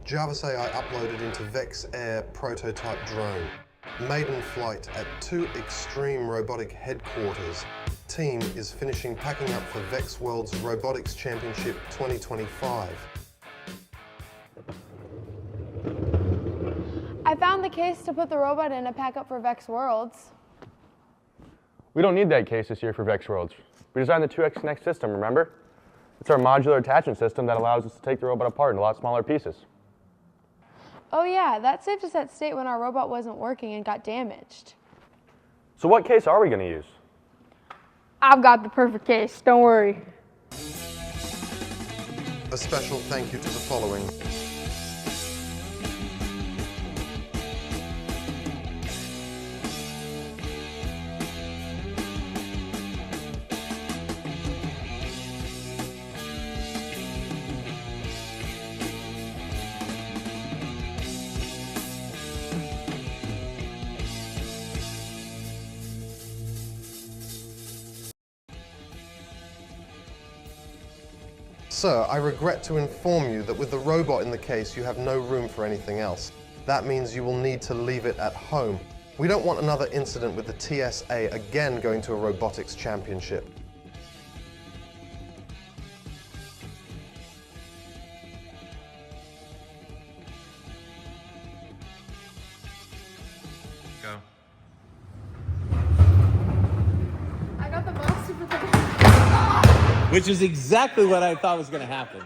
Jarvis AI uploaded into Vex Air prototype drone. Maiden flight at 2 Extreme Robotic headquarters. Team is finishing packing up for Vex Worlds Robotics Championship 2025. I found the case to put the robot in to pack up for Vex Worlds. We don't need that case this year for Vex Worlds. We designed the 2X Connect system, remember? It's our modular attachment system that allows us to take the robot apart in a lot smaller pieces. Oh yeah, that saved us that state when our robot wasn't working and got damaged. So what case are we going to use? I've got the perfect case, don't worry. A special thank you to the following. Sir, I regret to inform you that with the robot in the case, you have no room for anything else. That means you will need to leave it at home. We don't want another incident with the TSA again going to a robotics championship. Go. I got the box to put the Which is exactly what I thought was going to happen.